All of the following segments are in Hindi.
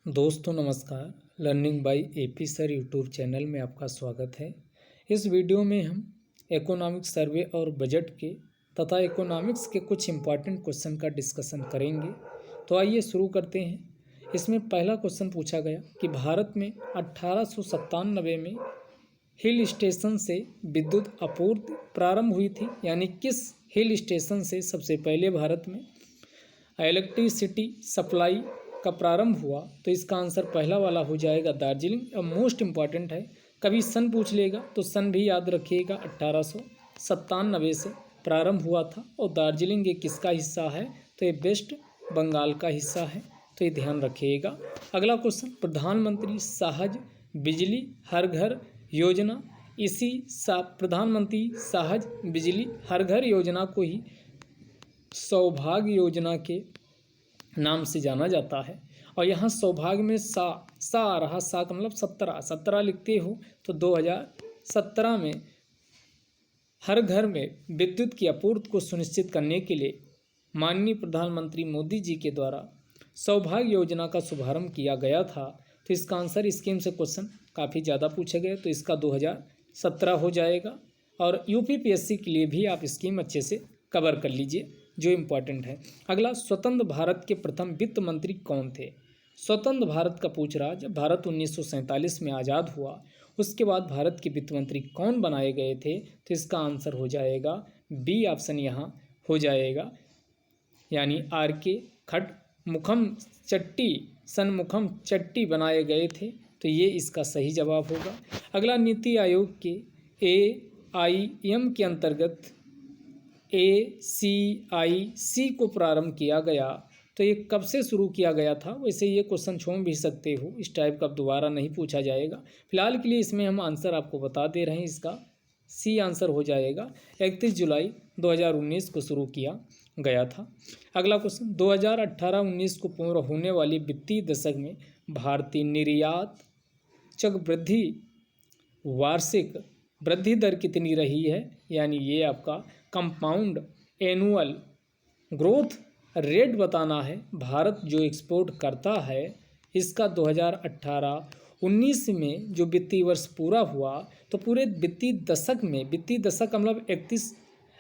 दोस्तों नमस्कार। Learning by AP sir YouTube channel में आपका स्वागत है। इस वीडियो में हम इकोनॉमिक्स सर्वे और बजट के तथा इकोनॉमिक्स के कुछ इम्पॉर्टेंट क्वेश्चन का डिस्कशन करेंगे। तो आइए शुरू करते हैं। इसमें पहला क्वेश्चन पूछा गया कि भारत में 1897 में हिल स्टेशन से विद्युत आपूर्ति प्रारंभ हुई थी, यानी किस हिल स्टेशन से सबसे पहले भारत में इलेक्ट्रिसिटी सप्लाई का प्रारंभ हुआ। तो इसका आंसर पहला वाला हो जाएगा दार्जिलिंग। अब मोस्ट इम्पॉर्टेंट है, कभी सन पूछ लेगा तो सन भी याद रखिएगा। 1897 से प्रारंभ हुआ था और दार्जिलिंग ये किसका हिस्सा है, तो ये वेस्ट बंगाल का हिस्सा है, तो ये ध्यान रखिएगा। अगला क्वेश्चन, प्रधानमंत्री सहज बिजली हर घर योजना, प्रधानमंत्री सहज बिजली हर घर योजना को ही सौभाग्य योजना के नाम से जाना जाता है। और यहाँ सौभाग्य में सा आ रहा, सा का मतलब 17 लिखते हो तो 2017 में हर घर में विद्युत की आपूर्ति को सुनिश्चित करने के लिए माननीय प्रधानमंत्री मोदी जी के द्वारा सौभाग्य योजना का शुभारंभ किया गया था। तो इसका आंसर स्कीम से क्वेश्चन काफ़ी ज़्यादा पूछे गए, तो इसका 2017 हो जाएगा। और यूपीपीएससी के लिए भी आप स्कीम अच्छे से कवर कर लीजिए जो इम्पोर्टेंट है। अगला, स्वतंत्र भारत के प्रथम वित्त मंत्री कौन थे। स्वतंत्र भारत का पूछ रहा, जब भारत 1947 में आज़ाद हुआ उसके बाद भारत के वित्त मंत्री कौन बनाए गए थे, तो इसका आंसर हो जाएगा बी ऑप्शन यहाँ हो जाएगा, यानी RK सनमुखम चट्टी बनाए गए थे, तो ये इसका सही जवाब होगा। अगला, नीति आयोग के AIM के अंतर्गत ACIC को प्रारंभ किया गया, तो ये कब से शुरू किया गया था। वैसे ये क्वेश्चन छोड़ भी सकते हो, इस टाइप का दोबारा नहीं पूछा जाएगा। फिलहाल के लिए इसमें हम आंसर आपको बता दे रहे हैं, इसका सी आंसर हो जाएगा। 31 जुलाई 2019 को शुरू किया गया था। अगला क्वेश्चन, 2018-19 को पूर्ण होने वाली वित्तीय दशक में भारतीय निर्यात वृद्धि वार्षिक वृद्धि दर कितनी रही है, यानी ये आपका कंपाउंड एनुअल ग्रोथ रेट बताना है। भारत जो एक्सपोर्ट करता है इसका 2018-19 में जो वित्तीय वर्ष पूरा हुआ, तो पूरे वित्तीय दशक में, वित्तीय दशक मतलब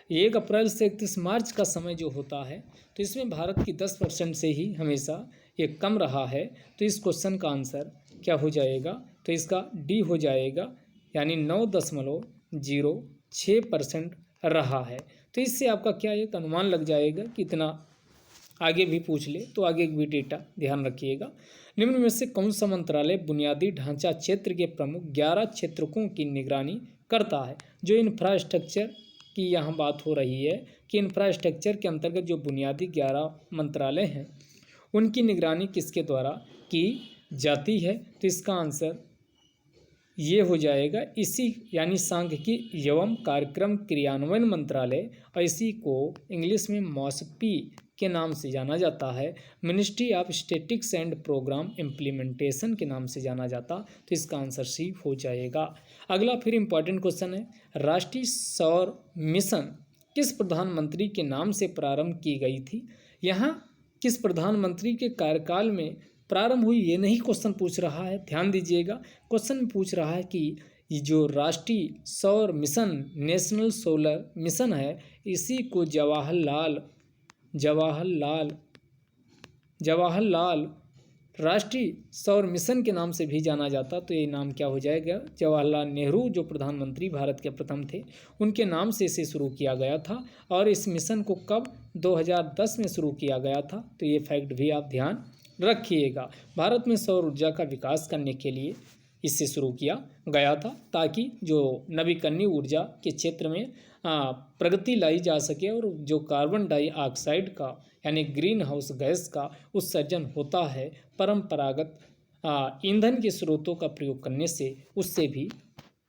1 अप्रैल से 31 मार्च का समय जो होता है, तो इसमें भारत की 10% से ही हमेशा ये कम रहा है। तो इस क्वेश्चन का आंसर क्या हो जाएगा, तो इसका डी हो जाएगा, यानी 9.06% रहा है। तो इससे आपका क्या एक अनुमान लग जाएगा कि इतना। आगे भी पूछ ले तो आगे भी डेटा ध्यान रखिएगा। निम्न में से कौन सा मंत्रालय बुनियादी ढांचा क्षेत्र के प्रमुख 11 क्षेत्रकों की निगरानी करता है। जो इंफ्रास्ट्रक्चर की यहाँ बात हो रही है कि इंफ्रास्ट्रक्चर के अंतर्गत जो बुनियादी 11 मंत्रालय हैं उनकी निगरानी किसके द्वारा की जाती है, तो इसका आंसर ये हो जाएगा इसी, यानी सांख्यिकी एवं कार्यक्रम क्रियान्वयन मंत्रालय, और इसी को इंग्लिश में मॉसपी के नाम से जाना जाता है। Ministry of Statistics and Programme Implementation के नाम से जाना जाता, तो इसका आंसर सी हो जाएगा। अगला फिर इम्पॉर्टेंट क्वेश्चन है, राष्ट्रीय सौर मिशन किस प्रधानमंत्री के नाम से प्रारंभ की गई थी। यहाँ किस प्रधानमंत्री के कार्यकाल में प्रारंभ हुई ये नहीं क्वेश्चन पूछ रहा है, ध्यान दीजिएगा। क्वेश्चन पूछ रहा है कि ये जो राष्ट्रीय सौर मिशन, नेशनल सोलर मिशन है, इसी को जवाहरलाल राष्ट्रीय सौर मिशन के नाम से भी जाना जाता, तो ये नाम क्या हो जाएगा, जवाहरलाल नेहरू जो प्रधानमंत्री भारत के प्रथम थे उनके नाम से इसे शुरू किया गया था। और इस मिशन को कब 2010 में शुरू किया गया था, तो ये फैक्ट भी आप ध्यान रखिएगा। भारत में सौर ऊर्जा का विकास करने के लिए इससे शुरू किया गया था, ताकि जो नवीकरणीय ऊर्जा के क्षेत्र में प्रगति लाई जा सके और जो कार्बन डाइऑक्साइड का यानी ग्रीन हाउस गैस का उत्सर्जन होता है परंपरागत ईंधन के स्रोतों का प्रयोग करने से उससे भी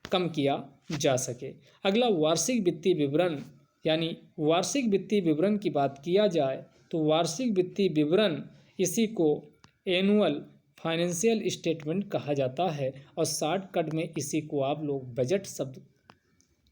कम किया जा सके। अगला, वार्षिक वित्तीय विवरण, यानी वार्षिक वित्तीय विवरण की बात किया जाए तो वार्षिक वित्तीय विवरण इसी को एनुअल फाइनेंशियल स्टेटमेंट कहा जाता है, और शॉर्टकट में इसी को आप लोग बजट शब्द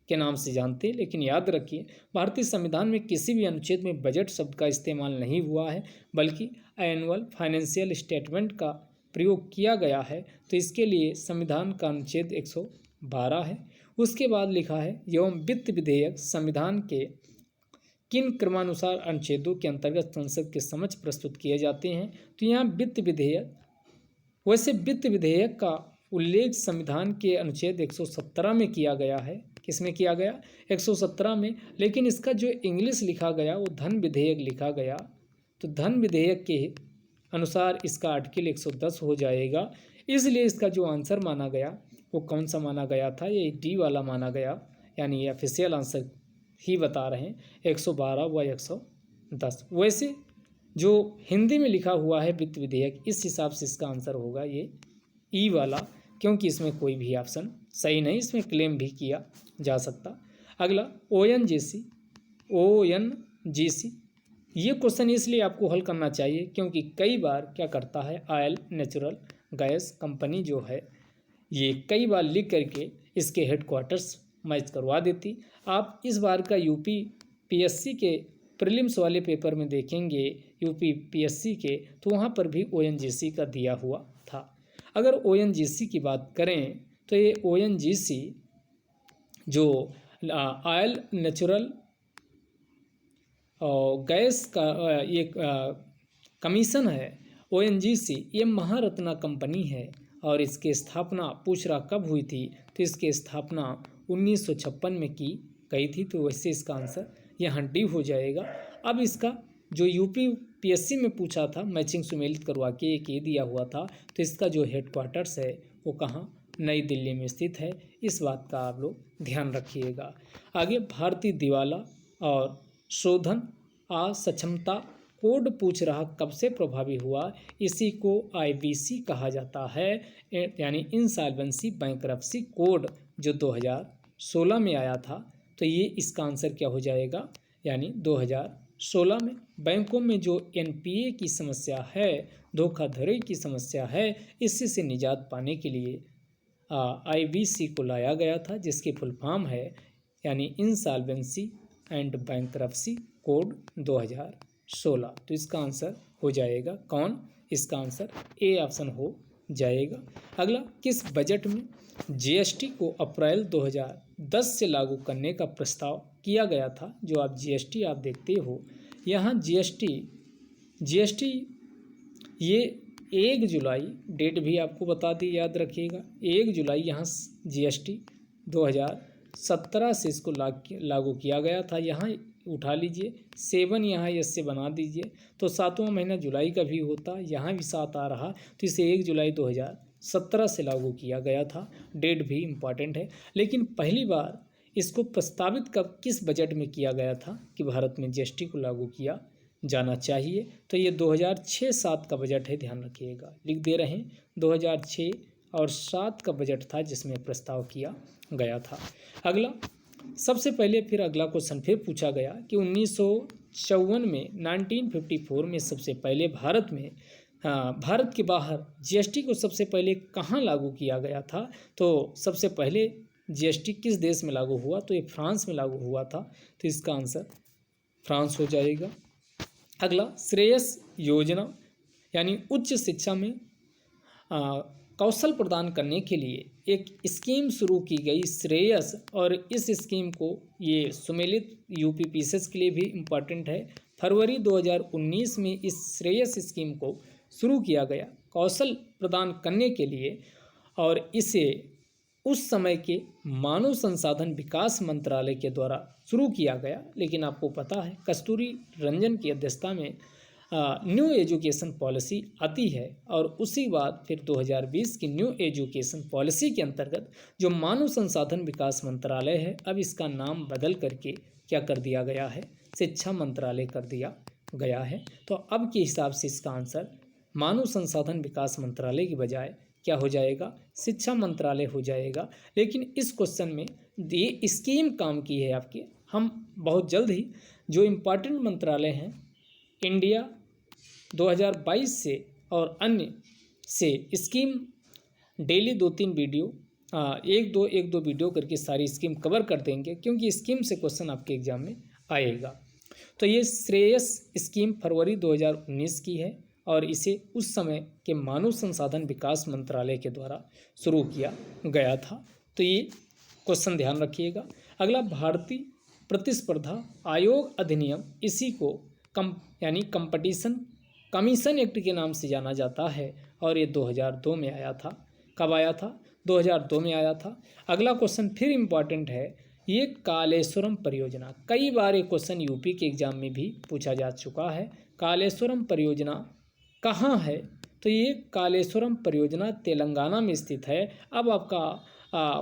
के नाम से जानते हैं। लेकिन याद रखिए, भारतीय संविधान में किसी भी अनुच्छेद में बजट शब्द का इस्तेमाल नहीं हुआ है, बल्कि एनुअल फाइनेंशियल स्टेटमेंट का प्रयोग किया गया है तो इसके लिए संविधान का अनुच्छेद 112 है। उसके बाद लिखा है एवं वित्त विधेयक संविधान के किन क्रमानुसार अनुच्छेदों के अंतर्गत संसद के समक्ष प्रस्तुत किए जाते हैं। तो यहाँ वित्त विधेयक, वैसे वित्त विधेयक का उल्लेख संविधान के अनुच्छेद 117 में किया गया है। किसमें किया गया? 117 में। लेकिन इसका जो इंग्लिश लिखा गया वो धन विधेयक लिखा गया, तो धन विधेयक के अनुसार इसका आर्टिकल 110 हो जाएगा। इसलिए इसका जो आंसर माना गया वो कौन सा माना गया था? ये डी वाला माना गया, यानी ये ऑफिशियल आंसर ही बता रहे हैं 112 व 110। वैसे जो हिंदी में लिखा हुआ है वित्त विधेयक, इस हिसाब से इसका आंसर होगा ये ई वाला, क्योंकि इसमें कोई भी ऑप्शन सही नहीं, इसमें क्लेम भी किया जा सकता। अगला ओएनजीसी, ये क्वेश्चन इसलिए आपको हल करना चाहिए क्योंकि कई बार क्या करता है, ऑयल नेचुरल गैस कंपनी जो है ये कई बार लिख करके इसके हेडक्वार्टर्स मैच करवा देती। आप इस बार का यूपी पीएससी के प्रीलिम्स वाले पेपर में देखेंगे यूपी पीएससी के, तो वहाँ पर भी ओएनजीसी का दिया हुआ था। अगर ओएनजीसी की बात करें तो ये ओएनजीसी जो ऑयल नेचुरल गैस का ये कमीशन है, ओएनजीसी, ये महारत्ना कंपनी है और इसकी स्थापना पूछ रहा कब हुई थी, तो इसकी स्थापना 1956 में की गई थी। तो वैसे इसका आंसर यहाँ डी हो जाएगा। अब इसका जो यूपी पीएससी में पूछा था, मैचिंग सुमेलित करवा के एक ये दिया हुआ था, तो इसका जो हेडक्वार्टर्स है वो कहाँ? नई दिल्ली में स्थित है। इस बात का आप लोग ध्यान रखिएगा। आगे भारतीय दिवाला और शोधन असक्षमता कोड पूछ रहा कब से प्रभावी हुआ, इसी को आईबीसी कहा जाता है, यानी इंसॉल्वेंसी बैंक्रप्सी कोड जो 2016 में आया था। तो ये इसका आंसर क्या हो जाएगा, यानी 2016 में बैंकों में जो एनपीए की समस्या है, धोखाधड़ी की समस्या है, इसी से निजात पाने के लिए आईबीसी को लाया गया था, जिसकी फुल फॉर्म है यानी इंसॉल्वेंसी एंड बैंक्रप्सी कोड 2016। तो इसका आंसर हो जाएगा कौन? इसका आंसर ए ऑप्शन हो जाएगा। अगला, किस बजट में जीएसटी को अप्रैल 2010 से लागू करने का प्रस्ताव किया गया था? जो आप जीएसटी आप देखते हो यहाँ जीएसटी ये 1 जुलाई, डेट भी आपको बता दी, याद रखिएगा 1 जुलाई यहाँ जीएसटी 2017 से इसको लागू किया गया था। यहाँ उठा लीजिए 7 यहाँ एस से बना दीजिए, तो 7वां महीना जुलाई का भी होता, यहाँ भी 7 आ रहा, तो इसे 1 जुलाई 2017 से लागू किया गया था। डेट भी इम्पॉर्टेंट है। लेकिन पहली बार इसको प्रस्तावित कब किस बजट में किया गया था कि भारत में जीएसटी को लागू किया जाना चाहिए? तो ये 2006-07 का बजट है, ध्यान रखिएगा, लिख दे रहे हैं 2006 और 7 का बजट था जिसमें प्रस्ताव किया गया था। अगला, सबसे पहले फिर अगला क्वेश्चन फिर पूछा गया कि 1954 में 1954 में सबसे पहले भारत के बाहर जीएसटी को सबसे पहले कहाँ लागू किया गया था? तो सबसे पहले जीएसटी किस देश में लागू हुआ? तो ये फ्रांस में लागू हुआ था, तो इसका आंसर फ्रांस हो जाएगा। अगला, श्रेयस योजना यानी उच्च शिक्षा में कौशल प्रदान करने के लिए एक स्कीम शुरू की गई श्रेयस, और इस स्कीम को ये सुमेलित यूपी पीसीएस के लिए भी इम्पॉर्टेंट है। फरवरी 2019 में इस श्रेयस स्कीम को शुरू किया गया कौशल प्रदान करने के लिए, और इसे उस समय के मानव संसाधन विकास मंत्रालय के द्वारा शुरू किया गया। लेकिन आपको पता है कस्तूरी रंजन की अध्यक्षता में न्यू एजुकेशन पॉलिसी आती है, और उसी बाद फिर 2020 की न्यू एजुकेशन पॉलिसी के अंतर्गत जो मानव संसाधन विकास मंत्रालय है, अब इसका नाम बदल करके क्या कर दिया गया है? शिक्षा मंत्रालय कर दिया गया है। तो अब के हिसाब से इसका आंसर मानव संसाधन विकास मंत्रालय की बजाय क्या हो जाएगा? शिक्षा मंत्रालय हो जाएगा। लेकिन इस क्वेश्चन में ये स्कीम काम की है आपके, हम बहुत जल्द ही जो इम्पॉर्टेंट मंत्रालय हैं इंडिया 2022 से और अन्य से स्कीम डेली 2-3 वीडियो एक दो वीडियो करके सारी स्कीम कवर कर देंगे, क्योंकि स्कीम से क्वेश्चन आपके एग्जाम में आएगा। तो ये श्रेयस स्कीम फरवरी 2019 की है और इसे उस समय के मानव संसाधन विकास मंत्रालय के द्वारा शुरू किया गया था। तो ये क्वेश्चन ध्यान रखिएगा। अगला, भारतीय प्रतिस्पर्धा आयोग अधिनियम, इसी को कंपटीशन कमीशन एक्ट के नाम से जाना जाता है और ये 2002 में आया था। कब आया था? 2002 में आया था। अगला क्वेश्चन फिर इम्पॉर्टेंट है, ये कालेश्वरम परियोजना, कई बार ये क्वेश्चन यूपी के एग्जाम में भी पूछा जा चुका है। कालेश्वरम परियोजना कहाँ है? तो ये कालेश्वरम परियोजना तेलंगाना में स्थित है। अब आपका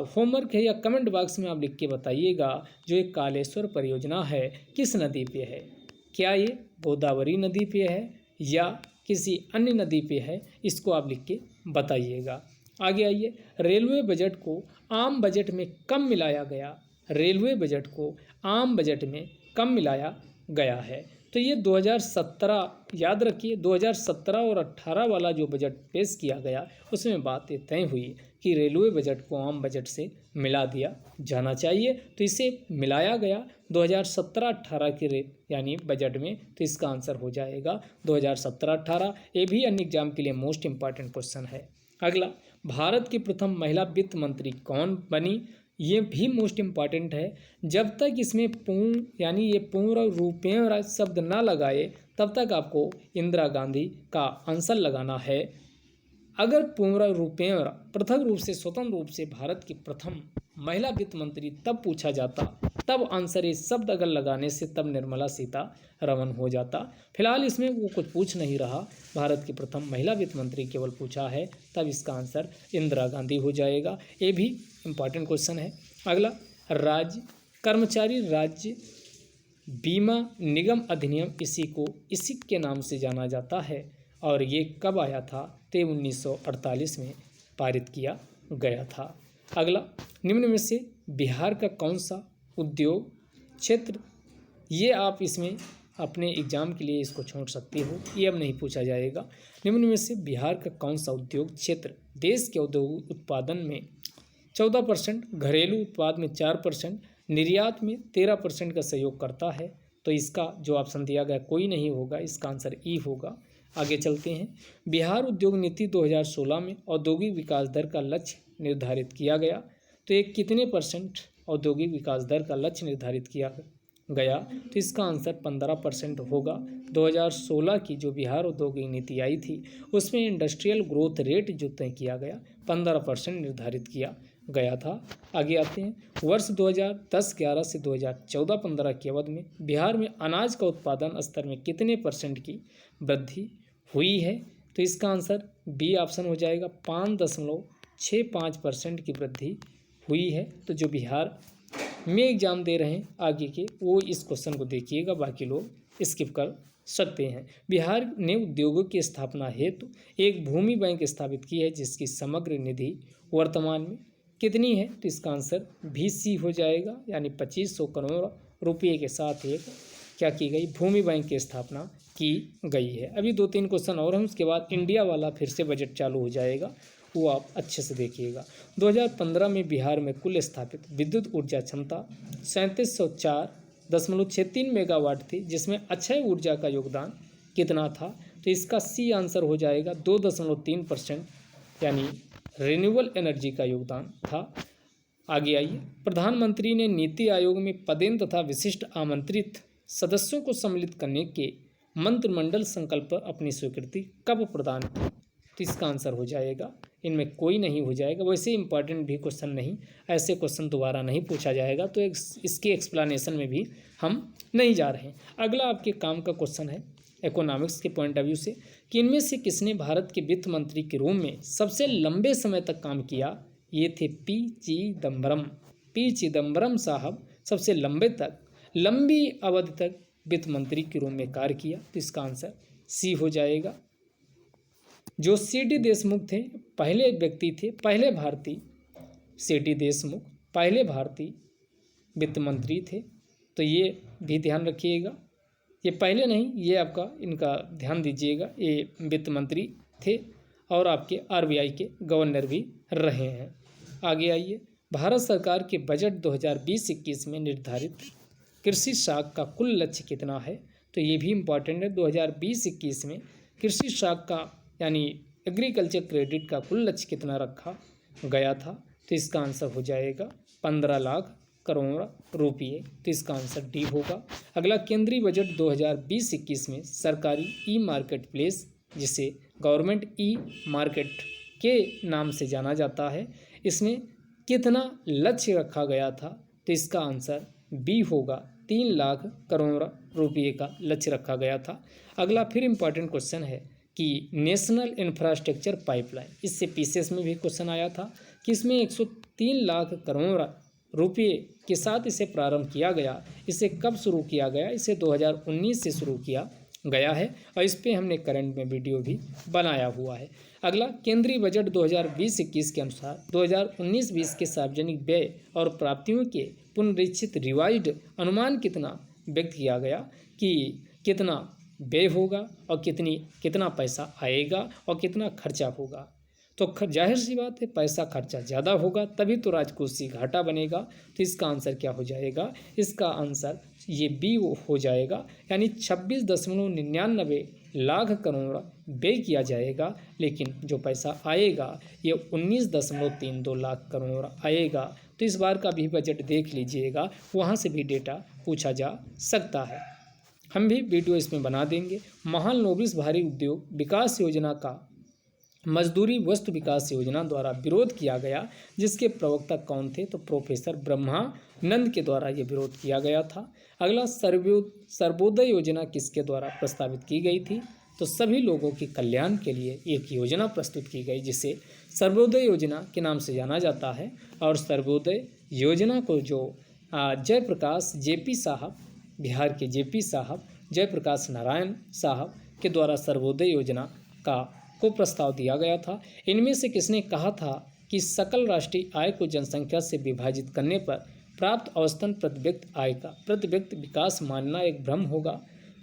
होमवर्क है या कमेंट बॉक्स में आप लिख के बताइएगा, जो ये कालेश्वर परियोजना है किस नदी पे है? क्या ये गोदावरी नदी पे है या किसी अन्य नदी पे है? इसको आप लिख के बताइएगा। आगे आइए, रेलवे बजट को आम बजट में कब मिलाया गया? रेलवे बजट को आम बजट में कब मिलाया गया है? तो ये 2017, याद रखिए 2017 और 18 वाला जो बजट पेश किया गया उसमें बात ये तय हुई कि रेलवे बजट को आम बजट से मिला दिया जाना चाहिए। तो इसे मिलाया गया 2017-18 के यानी बजट में। तो इसका आंसर हो जाएगा 2017-18। ये भी अन्य एग्जाम के लिए मोस्ट इम्पॉर्टेंट क्वेश्चन है। अगला, भारत की प्रथम महिला वित्त मंत्री कौन बनी? ये भी मोस्ट इम्पॉर्टेंट है। जब तक इसमें पूर्ण यानी ये पूर्ण रूपेण शब्द ना लगाए तब तक आपको इंदिरा गांधी का आंसर लगाना है। अगर पूर्ण रूपेण पृथक रूप से स्वतंत्र रूप से भारत की प्रथम महिला वित्त मंत्री तब पूछा जाता, तब आंसर ये शब्द अगर लगाने से तब निर्मला सीतारमण हो जाता। फिलहाल इसमें वो कुछ पूछ नहीं रहा, भारत की प्रथम महिला वित्त मंत्री केवल पूछा है, तब इसका आंसर इंदिरा गांधी हो जाएगा। ये भी इम्पॉर्टेंट क्वेश्चन है। अगला, कर्मचारी राज्य बीमा निगम अधिनियम, इसी के नाम से जाना जाता है और ये कब आया था? तो 1948 में पारित किया गया था। अगला, निम्न में से बिहार का कौन सा उद्योग क्षेत्र, ये आप इसमें अपने एग्जाम के लिए इसको छोड़ सकते हो, ये अब नहीं पूछा जाएगा। निम्न में से बिहार का कौन सा उद्योग क्षेत्र देश के औद्योगिक उत्पादन में 14%, घरेलू उत्पाद में 4%, निर्यात में 13% का सहयोग करता है? तो इसका जो ऑप्शन दिया गया कोई नहीं होगा, इसका आंसर ई होगा। आगे चलते हैं। बिहार उद्योग नीति 2016 में औद्योगिक विकास दर का लक्ष्य निर्धारित किया गया। तो ये कितने % औद्योगिक विकास दर का लक्ष्य निर्धारित किया गया? तो इसका आंसर 15% होगा। 2016 की जो बिहार औद्योगिक नीति आई थी उसमें इंडस्ट्रियल ग्रोथ रेट जो तय किया गया 15% निर्धारित किया गया था। आगे आते हैं। वर्ष 2010-11 से 2014-15 की अवधि में बिहार में अनाज का उत्पादन स्तर में कितने % की वृद्धि हुई है? तो इसका आंसर बी ऑप्शन हो जाएगा, 5.65% की वृद्धि हुई है। तो जो बिहार में एग्जाम दे रहे हैं आगे के, वो इस क्वेश्चन को देखिएगा, बाकी लोग स्किप कर सकते हैं। बिहार ने उद्योगों की स्थापना हेतु एक भूमि बैंक स्थापित की है, जिसकी समग्र निधि वर्तमान में कितनी है? तो इसका आंसर भी सी हो जाएगा, यानी 2500 करोड़ रुपये के साथ एक क्या की गई, भूमि बैंक की स्थापना की गई है। अभी 2-3 क्वेश्चन और हैं, उसके बाद इंडिया वाला फिर से बजट चालू हो जाएगा, वो आप अच्छे से देखिएगा। 2015 में बिहार में कुल स्थापित विद्युत ऊर्जा क्षमता 3704.63 मेगावाट थी, जिसमें अक्षय ऊर्जा का योगदान कितना था? तो इसका सी आंसर हो जाएगा, 2.3%, यानी रिन्यूएबल एनर्जी का योगदान था। आगे आइए। प्रधानमंत्री ने नीति आयोग में पदेन तथा विशिष्ट आमंत्रित सदस्यों को सम्मिलित करने के मंत्रिमंडल संकल्प पर अपनी स्वीकृति कब प्रदान की? तो इसका आंसर हो जाएगा, इनमें कोई नहीं हो जाएगा। वैसे इंपॉर्टेंट भी क्वेश्चन नहीं, ऐसे क्वेश्चन दोबारा नहीं पूछा जाएगा, तो इसके एक्सप्लेनेशन में भी हम नहीं जा रहे हैं। अगला आपके काम का क्वेश्चन है इकोनॉमिक्स के पॉइंट ऑफ व्यू से, कि इनमें से किसने भारत के वित्त मंत्री के रूप में सबसे लंबे समय तक काम किया? ये थे पी चिदम्बरम साहब सबसे लंबी अवधि तक वित्त मंत्री के रूप में कार्य किया। तो इसका आंसर सी हो जाएगा। जो सी.डी. देशमुख थे, पहले व्यक्ति थे, पहले भारतीय सी.डी. देशमुख पहले भारतीय वित्त मंत्री थे। तो ये भी ध्यान रखिएगा, ये पहले नहीं, ये आपका इनका ध्यान दीजिएगा, ये वित्त मंत्री थे और आपके RBI के गवर्नर भी रहे हैं। आगे आइए। भारत सरकार के बजट 2020-21 में निर्धारित कृषि साख का कुल लक्ष्य कितना है? तो ये भी इम्पॉर्टेंट है। 2020-21 में कृषि शाख का यानी एग्रीकल्चर क्रेडिट का कुल लक्ष्य कितना रखा गया था? तो इसका आंसर हो जाएगा 15 लाख करोड़ रुपये। तो इसका आंसर डी होगा। अगला, केंद्रीय बजट 2020-21 में सरकारी ई मार्केट प्लेस, जिसे गवर्नमेंट ई मार्केट के नाम से जाना जाता है, इसमें कितना लक्ष्य रखा गया था? तो इसका आंसर बी होगा। 3 लाख करोड़ रुपये का लक्ष्य रखा गया था। अगला फिर इम्पॉर्टेंट क्वेश्चन है कि नेशनल इंफ्रास्ट्रक्चर पाइपलाइन, इससे पीसीएस में भी क्वेश्चन आया था कि इसमें 103 लाख करोड़ रुपये के साथ इसे प्रारंभ किया गया। इसे कब शुरू किया गया? इसे 2019 से शुरू किया गया है और इस पे हमने करंट में वीडियो भी बनाया हुआ है। अगला, केंद्रीय बजट 2020-21 के अनुसार 2019-20 के सार्वजनिक व्यय और प्राप्तियों के पुनरीक्षित रिवाइज्ड अनुमान कितना व्यक्त किया गया कि कितना व्यय होगा और कितना पैसा आएगा और कितना खर्चा होगा? तो जाहिर सी बात है, पैसा खर्चा ज़्यादा होगा तभी तो राजकोषीय घाटा बनेगा। तो इसका आंसर क्या हो जाएगा? इसका आंसर ये बी हो जाएगा, यानी 26.99 लाख करोड़ व्यय किया जाएगा, लेकिन जो पैसा आएगा ये 19.32 लाख करोड़ आएगा। तो इस बार का भी बजट देख लीजिएगा, वहाँ से भी डेटा पूछा जा सकता है। हम भी वीडियो इसमें बना देंगे। महालनोबिस भारी उद्योग विकास योजना का मजदूरी वस्तु विकास योजना द्वारा विरोध किया गया, जिसके प्रवक्ता कौन थे? तो प्रोफेसर ब्रह्मानंद के द्वारा ये विरोध किया गया था। अगला, सर्वोदय योजना किसके द्वारा प्रस्तावित की गई थी? तो सभी लोगों के कल्याण के लिए एक योजना प्रस्तुत की गई, जिसे सर्वोदय योजना के नाम से जाना जाता है। और सर्वोदय योजना को जो जयप्रकाश जेपी साहब, बिहार के जेपी साहब जयप्रकाश नारायण साहब के द्वारा सर्वोदय योजना को प्रस्ताव दिया गया था। इनमें से किसने कहा था कि सकल राष्ट्रीय आय को जनसंख्या से विभाजित करने पर प्राप्त औसतन प्रति व्यक्ति आय का प्रति व्यक्ति विकास मानना एक भ्रम होगा?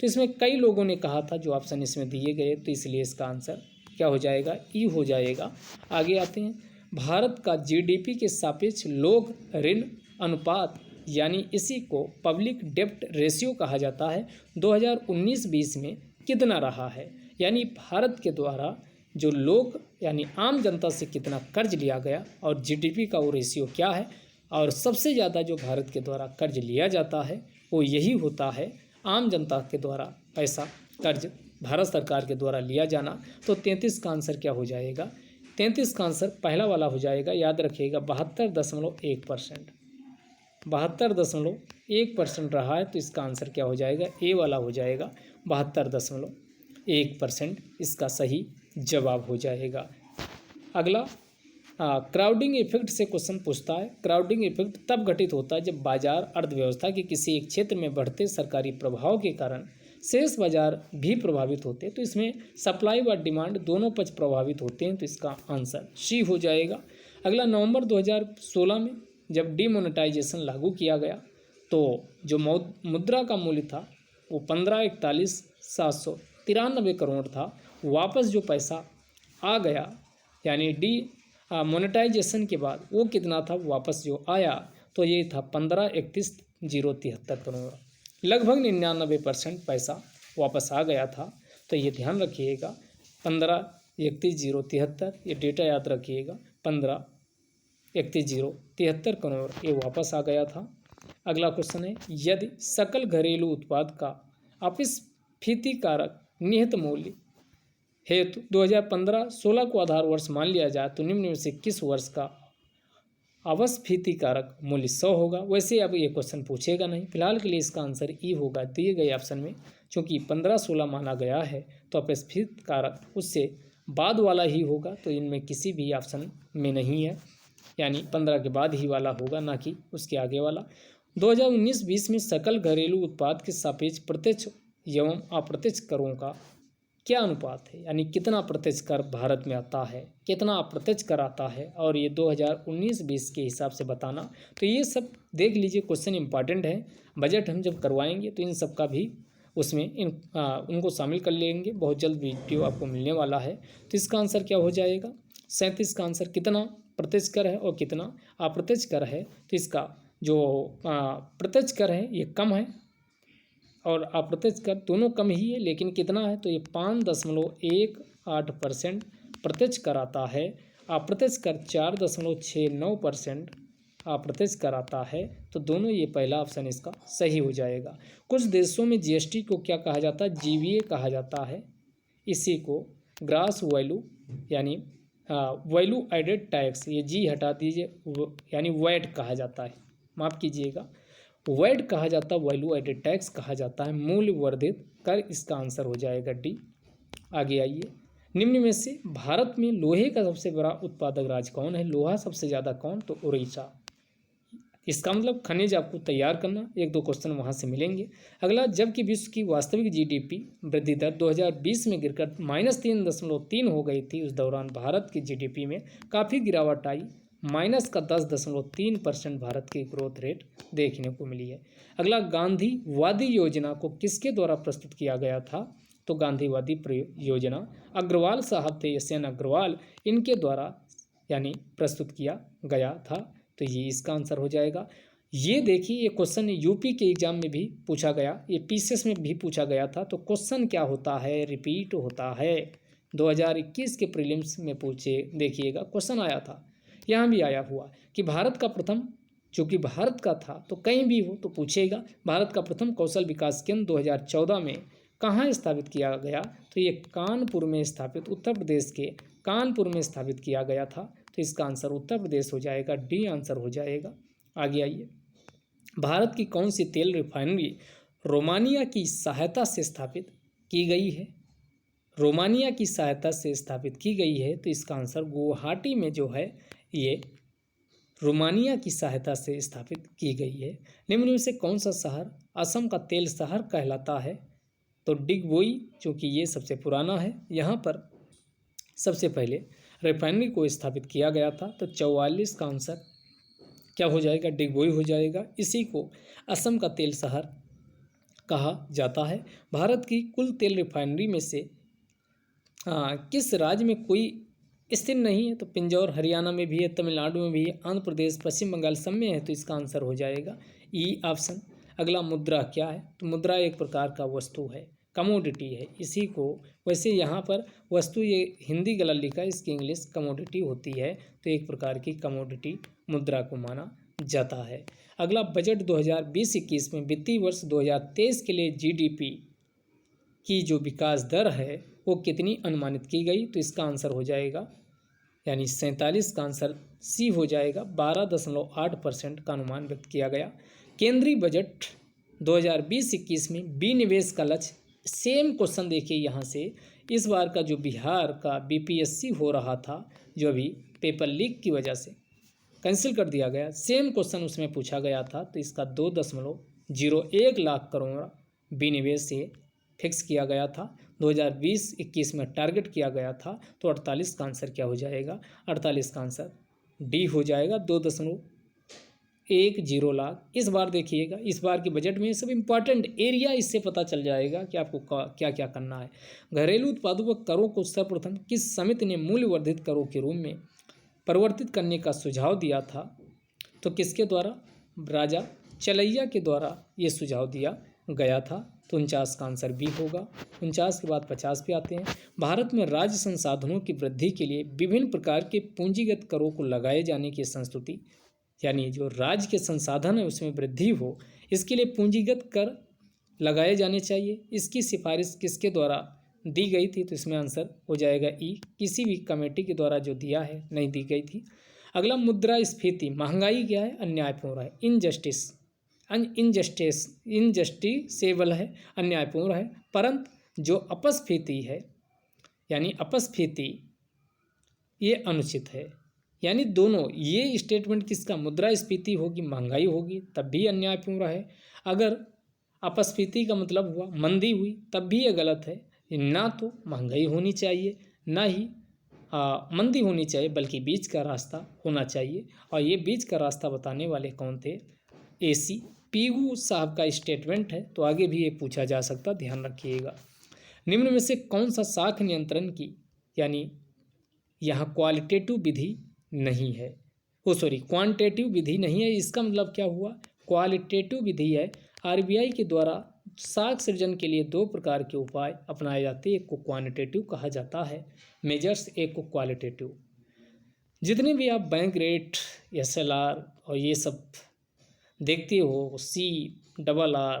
तो इसमें कई लोगों ने कहा था, जो ऑप्शन इसमें दिए गए, तो इसलिए इसका आंसर क्या हो जाएगा? ई हो जाएगा। आगे आते हैं, भारत का जीडीपी के सापेक्ष लोक ऋण अनुपात, यानी इसी को पब्लिक डेब्ट रेशियो कहा जाता है, 2019-20 में कितना रहा है? यानी भारत के द्वारा जो लोग यानी आम जनता से कितना कर्ज लिया गया और जीडीपी का वो रेशियो क्या है? और सबसे ज़्यादा जो भारत के द्वारा कर्ज लिया जाता है वो यही होता है, आम जनता के द्वारा पैसा कर्ज भारत सरकार के द्वारा लिया जाना। तो 33 का आंसर क्या हो जाएगा? 33 का आंसर पहला वाला हो जाएगा, याद रखिएगा 72.1%। 72.1% रहा है, तो इसका आंसर क्या हो जाएगा? ए वाला हो जाएगा, 72.1% इसका सही जवाब हो जाएगा। अगला, क्राउडिंग इफेक्ट से क्वेश्चन पूछता है। क्राउडिंग इफेक्ट तब घटित होता है जब बाजार अर्थव्यवस्था के किसी एक क्षेत्र में बढ़ते सरकारी प्रभाव के कारण शेष बाजार भी प्रभावित होते हैं। तो इसमें सप्लाई व डिमांड दोनों पक्ष प्रभावित होते हैं, तो इसका आंसर सी हो जाएगा। अगला, नवंबर 2016 में जब डीमोनेटाइजेशन लागू किया गया तो जो मुद्रा का मूल्य था वो 15,41,793 करोड़ था। वापस जो पैसा आ गया यानी मोनेटाइजेशन के बाद वो कितना था? वापस जो आया तो ये था 15,31,073 करोड़। लगभग 99% पैसा वापस आ गया था। तो ये ध्यान रखिएगा, 15,31,073, ये डेटा याद रखिएगा, 15,31,073 करोड़ ये वापस आ गया था। अगला क्वेश्चन है, यदि सकल घरेलू उत्पाद का अपस्फीति कारक निहित मूल्य हेतु 2015-16 को आधार वर्ष मान लिया जाए तो निम्न में से किस वर्ष का अपस्फीति कारक मूल्य 100 होगा? वैसे अब ये क्वेश्चन पूछेगा नहीं, फिलहाल के लिए इसका आंसर ई होगा दिए गए ऑप्शन में। चूँकि 15-16 माना गया है तो अपस्फीति कारक उससे बाद वाला ही होगा, तो इनमें किसी भी ऑप्शन में नहीं है, यानी 15 के बाद ही वाला होगा, ना कि उसके आगे वाला। 2019-20 में सकल घरेलू उत्पाद के सापेक्ष प्रत्यक्ष एवं अप्रत्यक्ष करों का क्या अनुपात है? यानी कितना प्रत्यक्ष कर भारत में आता है, कितना अप्रत्यक्ष कर आता है, और ये 2019-20 के हिसाब से बताना। तो ये सब देख लीजिए, क्वेश्चन इंपॉर्टेंट है। बजट हम जब करवाएंगे तो इन सब का भी उसमें उनको शामिल कर लेंगे। बहुत जल्द वीडियो आपको मिलने वाला है। तो इसका आंसर क्या हो जाएगा? 37 का आंसर कितना प्रत्यक्ष कर है और कितना अप्रत्यक्ष कर है? तो इसका जो प्रत्यक्ष कर है ये कम है और अप्रत्यक्ष कर दोनों कम ही है, लेकिन कितना है तो ये 5.18% प्रत्यक्ष कर आता है। अप्रत्यक्ष कर 4.69% अप्रत्यक्ष कर आता है। तो दोनों ये पहला ऑप्शन इसका सही हो जाएगा। कुछ देशों में जीएसटी को क्या कहा जाता है, जीवीए कहा जाता है। इसी को ग्रास वैल्यू यानी वैल्यू एडेड टैक्स, ये जी हटा दीजिए, यानी वैट कहा जाता है, माफ़ कीजिएगा, वैट कहा जाता है, वैल्यू एडेड टैक्स कहा जाता है, मूल्य वर्धित कर। इसका आंसर हो जाएगा डी। आगे आइए, निम्न में से भारत में लोहे का सबसे बड़ा उत्पादक राज्य कौन है? लोहा सबसे ज़्यादा कौन? तो उड़ीसा। इसका मतलब खनिज आपको तैयार करना, एक दो क्वेश्चन वहाँ से मिलेंगे। अगला, जबकि विश्व की वास्तविक जीडीपी वृद्धि दर 2020 में गिरकर -3.3 हो गई थी, उस दौरान भारत की जीडीपी में काफ़ी गिरावट आई, -10.3% भारत की ग्रोथ रेट देखने को मिली है। अगला, गांधीवादी योजना को किसके द्वारा प्रस्तुत किया गया था? तो गांधीवादी योजना अग्रवाल साहब थे, एस एन अग्रवाल, इनके द्वारा यानी प्रस्तुत किया गया था। तो ये इसका आंसर हो जाएगा। ये देखिए, ये क्वेश्चन यूपी के एग्जाम में भी पूछा गया, ये पीसीएस में भी पूछा गया था। तो क्वेश्चन क्या होता है, रिपीट होता है। 2021 के प्रीलिम्स में पूछे, देखिएगा क्वेश्चन आया था, यहाँ भी आया हुआ कि भारत का प्रथम, चूँकि भारत का था तो कहीं भी हो तो पूछेगा, भारत का प्रथम कौशल विकास केंद्र 2014 में कहाँ स्थापित किया गया? तो ये कानपुर में स्थापित, उत्तर प्रदेश के कानपुर में स्थापित किया गया था। तो इसका आंसर उत्तर प्रदेश हो जाएगा, डी आंसर हो जाएगा। आगे आइए, भारत की कौन सी तेल रिफाइनरी रोमानिया की सहायता से स्थापित की गई है? रोमानिया की सहायता से स्थापित की गई है। तो इसका आंसर गुवाहाटी में जो है ये रोमानिया की सहायता से स्थापित की गई है। निम्न में से कौन सा शहर असम का तेल शहर कहलाता है? तो डिगबोई, चूँकि ये सबसे पुराना है, यहाँ पर सबसे पहले रिफाइनरी को स्थापित किया गया था। तो 44 का आंसर क्या हो जाएगा? डिगबोई हो जाएगा। इसी को असम का तेल शहर कहा जाता है। भारत की कुल तेल रिफाइनरी में से किस राज्य में कोई स्थिर नहीं है? तो पिंजौर हरियाणा में भी है, तमिलनाडु में भी है, आंध्र प्रदेश, पश्चिम बंगाल सब में है। तो इसका आंसर हो जाएगा ई ऑप्शन। अगला, मुद्रा क्या है? तो मुद्रा एक प्रकार का वस्तु है, कमोडिटी है। इसी को, वैसे यहाँ पर वस्तु ये हिंदी गलत लिखा है, इसकी इंग्लिश कमोडिटी होती है। तो एक प्रकार की कमोडिटी मुद्रा को माना जाता है। अगला, बजट 2020-21 में वित्तीय वर्ष 2023 के लिए जीडीपी की जो विकास दर है वो कितनी अनुमानित की गई? तो इसका आंसर हो जाएगा यानी 47 का आंसर सी हो जाएगा। 12.8% का अनुमान व्यक्त किया गया। केंद्रीय बजट 2020-21 में विनिवेश का लक्ष्य, सेम क्वेश्चन देखिए यहाँ से, इस बार का जो बिहार का बीपीएससी हो रहा था, जो अभी पेपर लीक की वजह से कैंसिल कर दिया गया, सेम क्वेश्चन उसमें पूछा गया था। तो इसका 2.01 लाख करोड़ विनिवेश से फिक्स किया गया था, 2020-21 में टारगेट किया गया था। तो 48 का आंसर क्या हो जाएगा? 48 का आंसर डी हो जाएगा, 2.10 लाख। इस बार देखिएगा, इस बार के बजट में सब इम्पॉर्टेंट एरिया इससे पता चल जाएगा कि आपको क्या क्या करना है। घरेलू उत्पादों पर करों को सर्वप्रथम किस समिति ने मूल्य वर्धित करों के रूप में परिवर्तित करने का सुझाव दिया था? तो किसके द्वारा? राजा चलैया के द्वारा ये सुझाव दिया गया था। तो 49 का आंसर बी होगा। 49 के बाद 50 पे आते हैं। भारत में राज्य संसाधनों की वृद्धि के लिए विभिन्न प्रकार के पूंजीगत करों को लगाए जाने की संस्तुति, यानी जो राज्य के संसाधन है उसमें वृद्धि हो, इसके लिए पूंजीगत कर लगाए जाने चाहिए। इसकी सिफारिश किसके द्वारा दी गई थी? तो इसमें आंसर हो जाएगा ई, किसी भी कमेटी के द्वारा जो दिया है नहीं दी गई थी। अगला, मुद्रास्फीति, महंगाई क्या है? अन्यायपूर्ण है, इनजस्टिसेबल है, अन्यायपूर्ण है। परंतु जो अपस्फीति है, यानी अपस्फीति, ये अनुचित है। यानी दोनों, ये स्टेटमेंट किसका? मुद्रास्फीति होगी, महंगाई होगी, तब भी अन्यायपूर्ण है। अगर अपस्फीति का मतलब हुआ मंदी हुई, तब भी ये गलत है। ना तो महंगाई होनी चाहिए, ना ही मंदी होनी चाहिए, बल्कि बीच का रास्ता होना चाहिए। और ये बीच का रास्ता बताने वाले कौन थे? एसी पीगू साहब का स्टेटमेंट है। तो आगे भी ये पूछा जा सकता, ध्यान रखिएगा। निम्न में से कौन सा साख नियंत्रण की, यानी यहाँ क्वालिटेटिव विधि नहीं है, क्वांटिटेटिव विधि नहीं है। इसका मतलब क्या हुआ? क्वालिटेटिव विधि है। आरबीआई के द्वारा साख सृजन के लिए दो प्रकार के उपाय अपनाए जाते हैं। एक को क्वांटिटेटिव कहा जाता है मेजर्स, एक को क्वालिटेटिव। जितने भी आप बैंक रेट, SLR और ये सब देखते हो, CRR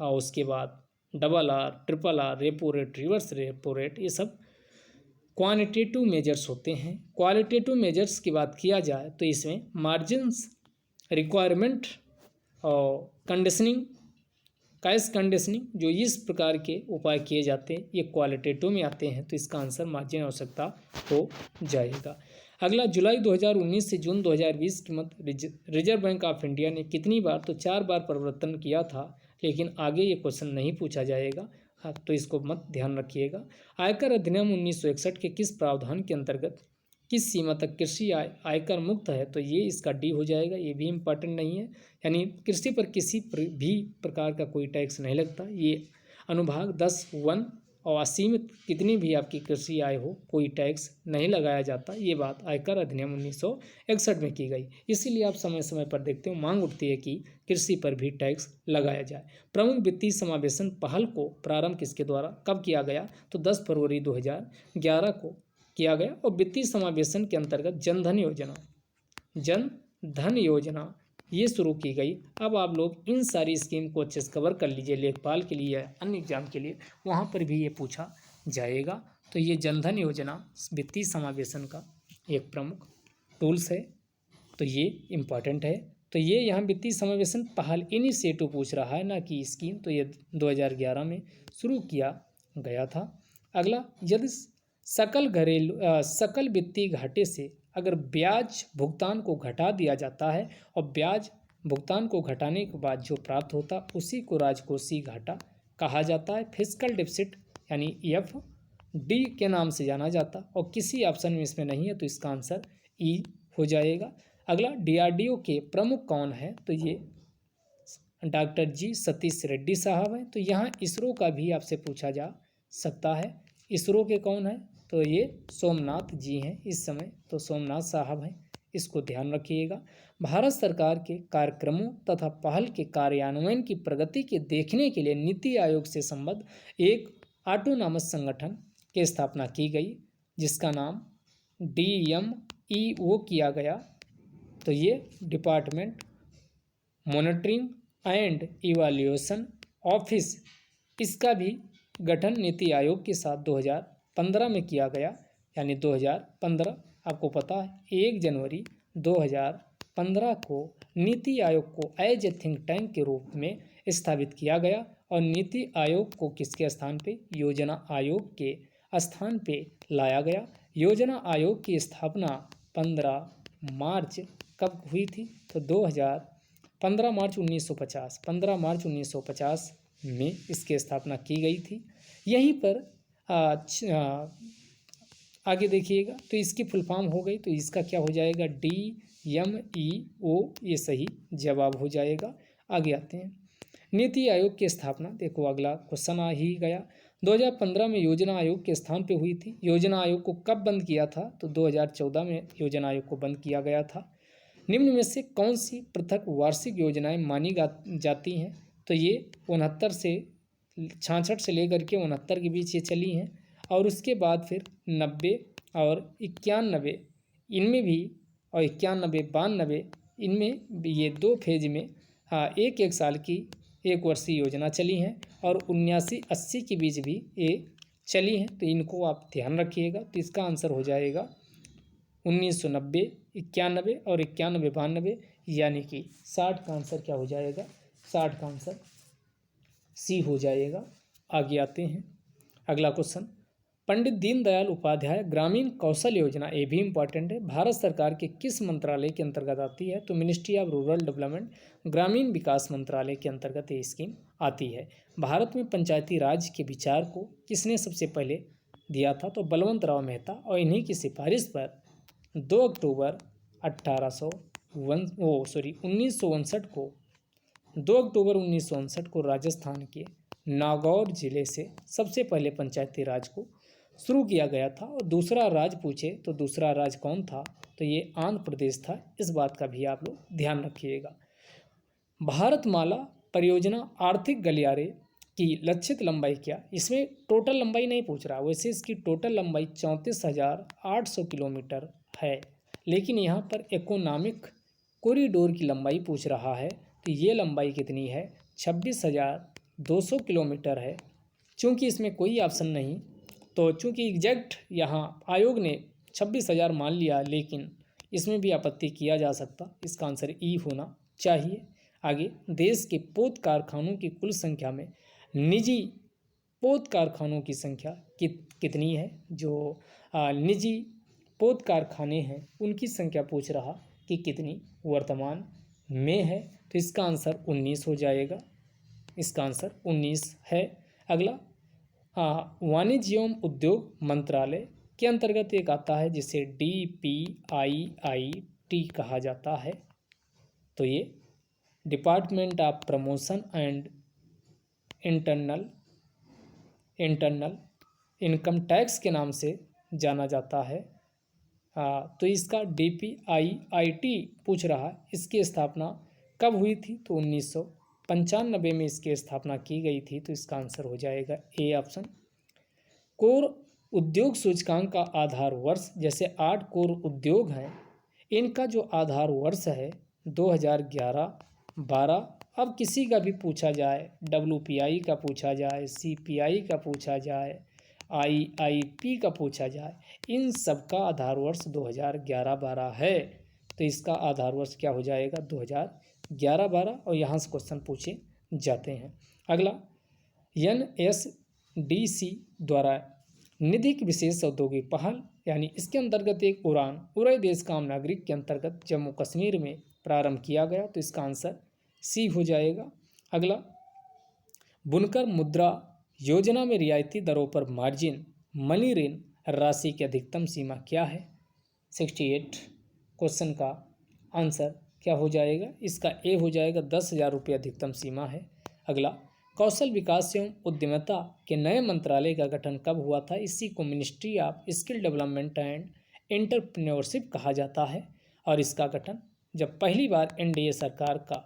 और उसके बाद RRR, RRR, repo rate, reverse repo rate, ये सब क्वांटिटेटिव मेजर्स होते हैं। क्वालिटेटिव मेजर्स की बात किया जाए तो इसमें मार्जिन्स, रिक्वायरमेंट और कंडीशनिंग, कैश कंडीशनिंग, जो इस प्रकार के उपाय किए जाते हैं ये क्वालिटेटिव में आते हैं। तो इसका आंसर मार्जिन आवश्यकता हो जाएगा। अगला, जुलाई 2019 से जून 2020 के मध्य रिजर्व बैंक ऑफ इंडिया ने कितनी बार, तो 4 बार परिवर्तन किया था, लेकिन आगे ये क्वेश्चन नहीं पूछा जाएगा। हाँ, तो इसको मत ध्यान रखिएगा। आयकर अधिनियम 1961 के किस प्रावधान के अंतर्गत किस सीमा तक कृषि आयकर मुक्त है, तो ये इसका डी हो जाएगा। ये भी इम्पॉर्टेंट नहीं है, यानी कृषि पर किसी भी प्रकार का कोई टैक्स नहीं लगता। ये अनुभाग 10(1) और असीमित कितनी भी आपकी कृषि आय हो, कोई टैक्स नहीं लगाया जाता। ये बात आयकर अधिनियम 1961 में की गई। इसीलिए आप समय समय पर देखते हो मांग उठती है कि कृषि पर भी टैक्स लगाया जाए। प्रमुख वित्तीय समावेशन पहल को प्रारंभ किसके द्वारा कब किया गया, तो 10 फरवरी 2011 को किया गया। और वित्तीय समावेशन के अंतर्गत जनधन योजना ये शुरू की गई। अब आप लोग इन सारी स्कीम को अच्छे से कवर कर लीजिए, लेखपाल के लिए या अन्य एग्जाम के लिए, वहाँ पर भी ये पूछा जाएगा। तो ये जनधन योजना वित्तीय समावेशन का एक प्रमुख टूल्स है, तो ये इम्पॉर्टेंट है। तो ये यहाँ वित्तीय समावेशन पहल इनिशिएटिव पूछ रहा है, ना कि स्कीम। तो ये 2011 में शुरू किया गया था। अगला, यदि सकल वित्तीय घाटे से अगर ब्याज भुगतान को घटा दिया जाता है और ब्याज भुगतान को घटाने के बाद जो प्राप्त होता उसी को राजकोषीय घाटा कहा जाता है। फिस्कल डेफिसिट यानी FD के नाम से जाना जाता, और किसी ऑप्शन में इसमें नहीं है, तो इसका आंसर E हो जाएगा। अगला, DRDO के प्रमुख कौन है, तो ये डॉक्टर G सतीश रेड्डी साहब हैं। तो यहाँ इसरो का भी आपसे पूछा जा सकता है। इसरो के कौन है, तो ये सोमनाथ जी हैं इस समय, तो सोमनाथ साहब हैं, इसको ध्यान रखिएगा। भारत सरकार के कार्यक्रमों तथा पहल के कार्यान्वयन की प्रगति के देखने के लिए नीति आयोग से संबद्ध एक ऑटोनॉमस संगठन की स्थापना की गई, जिसका नाम DMEO किया गया। तो ये department monitoring and evaluation office, इसका भी गठन नीति आयोग के साथ 2015 में किया गया। यानी 2015, आपको पता है 1 जनवरी 2015 को नीति आयोग को एज ए थिंक टैंक के रूप में स्थापित किया गया। और नीति आयोग को किसके स्थान पे, योजना आयोग के स्थान पे लाया गया। योजना आयोग की स्थापना 15 मार्च कब हुई थी, तो 15 मार्च 1950 में इसकी स्थापना की गई थी। यहीं पर आगे देखिएगा, तो इसकी फुल फॉर्म हो गई, तो इसका क्या हो जाएगा, DMEO, ये सही जवाब हो जाएगा। आगे आते हैं, नीति आयोग की स्थापना, देखो अगला क्वेश्चन आ ही गया। 2015 में योजना आयोग के स्थान पे हुई थी। योजना आयोग को कब बंद किया था, तो 2014 में योजना आयोग को बंद किया गया था। निम्न में से कौन सी पृथक वार्षिक योजनाएं मानी जाती हैं, तो ये 66 से लेकर के 69 के बीच ये चली हैं। और उसके बाद फिर 90 और 91 इनमें भी, और 91-92 इनमें भी, ये 2 फेज में एक साल की 1 वर्षीय योजना चली हैं। और 79-80 के बीच भी ये चली हैं। तो इनको आप ध्यान रखिएगा। तो इसका आंसर हो जाएगा 1990, 91 और 91-92, यानी कि 60 का आंसर क्या हो जाएगा, 60 का आंसर C हो जाएगा। आगे आते हैं, अगला क्वेश्चन, पंडित दीनदयाल उपाध्याय ग्रामीण कौशल योजना, ये भी इम्पॉर्टेंट है, भारत सरकार के किस मंत्रालय के अंतर्गत आती है, तो मिनिस्ट्री ऑफ रूरल डेवलपमेंट, ग्रामीण विकास मंत्रालय के अंतर्गत ये स्कीम आती है। भारत में पंचायती राज के विचार को किसने सबसे पहले दिया था, तो बलवंत राव मेहता। और इन्हीं की सिफारिश पर 2 अक्टूबर 1959 को राजस्थान के नागौर जिले से सबसे पहले पंचायती राज को शुरू किया गया था। और दूसरा राज्य पूछे तो दूसरा राज्य कौन था, तो ये आंध्र प्रदेश था। इस बात का भी आप लोग ध्यान रखिएगा। भारतमाला परियोजना आर्थिक गलियारे कि लक्षित लंबाई क्या, इसमें टोटल लंबाई नहीं पूछ रहा, वैसे इसकी टोटल लंबाई 34,800 किलोमीटर है, लेकिन यहाँ पर इकोनॉमिक कॉरिडोर की लंबाई पूछ रहा है, तो ये लंबाई कितनी है, 26,200 किलोमीटर है। चूँकि इसमें कोई ऑप्शन नहीं, तो चूँकि एग्जैक्ट यहाँ आयोग ने 26,000 मान लिया, लेकिन इसमें भी आपत्ति किया जा सकता, इसका आंसर ई होना चाहिए। आगे, देश के पोत कारखानों की कुल संख्या में निजी पोत कारखानों की संख्या कितनी है, जो निजी पोत कारखाने हैं उनकी संख्या पूछ रहा कि कितनी वर्तमान में है, तो इसका आंसर 19 हो जाएगा, इसका आंसर 19 है। अगला, वाणिज्य एवं उद्योग मंत्रालय के अंतर्गत एक आता है जिसे DPIIT कहा जाता है, तो ये department of promotion and internal income tax के नाम से जाना जाता है। तो इसका DPIIT पूछ रहा, इसकी स्थापना कब हुई थी, तो 1995 में इसकी स्थापना की गई थी, तो इसका आंसर हो जाएगा ए ऑप्शन। कोर उद्योग सूचकांक का आधार वर्ष, जैसे 8 कोर उद्योग हैं, इनका जो आधार वर्ष है 2011-12, अब किसी का भी पूछा जाए, WPI का पूछा जाए, CPI का पूछा जाए, IIP का पूछा जाए, इन सब का आधार वर्ष 2011-12 है, तो इसका आधार वर्ष क्या हो जाएगा, 2011-12, और यहाँ से क्वेश्चन पूछे जाते हैं। अगला, NSDC द्वारा निधिक विशेष औद्योगिक पहल, यानी इसके अंतर्गत एक उड़ान उड़े देश का आम नागरिक के अंतर्गत जम्मू कश्मीर में प्रारंभ किया गया, तो इसका आंसर सी हो जाएगा। अगला, बुनकर मुद्रा योजना में रियायती दरों पर मार्जिन मनी ऋण राशि की अधिकतम सीमा क्या है, 68 क्वेश्चन का आंसर क्या हो जाएगा, इसका ए हो जाएगा, 10,000 रुपये अधिकतम सीमा है। अगला, कौशल विकास एवं उद्यमिता के नए मंत्रालय का गठन कब हुआ था, इसी को ministry of skill development and entrepreneurship कहा जाता है, और इसका गठन जब पहली बार NDA सरकार का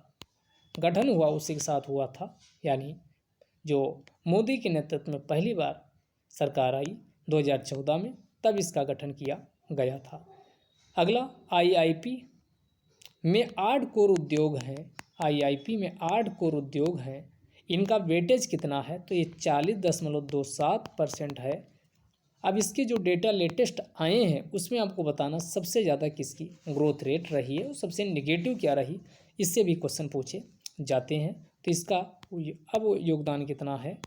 गठन हुआ उसी के साथ हुआ था, यानी जो मोदी के नेतृत्व में पहली बार सरकार आई 2014 में, तब इसका गठन किया गया था। अगला, IIP में 8 कोर उद्योग हैं, IIP में 8 कोर उद्योग हैं, इनका वेटेज कितना है, तो ये 40.27% है। अब इसके जो डेटा लेटेस्ट आए हैं उसमें आपको बताना सबसे ज़्यादा किसकी ग्रोथ रेट रही है और सबसे नेगेटिव क्या रही, इससे भी क्वेश्चन पूछे जाते हैं। तो इसका अब योगदान कितना है,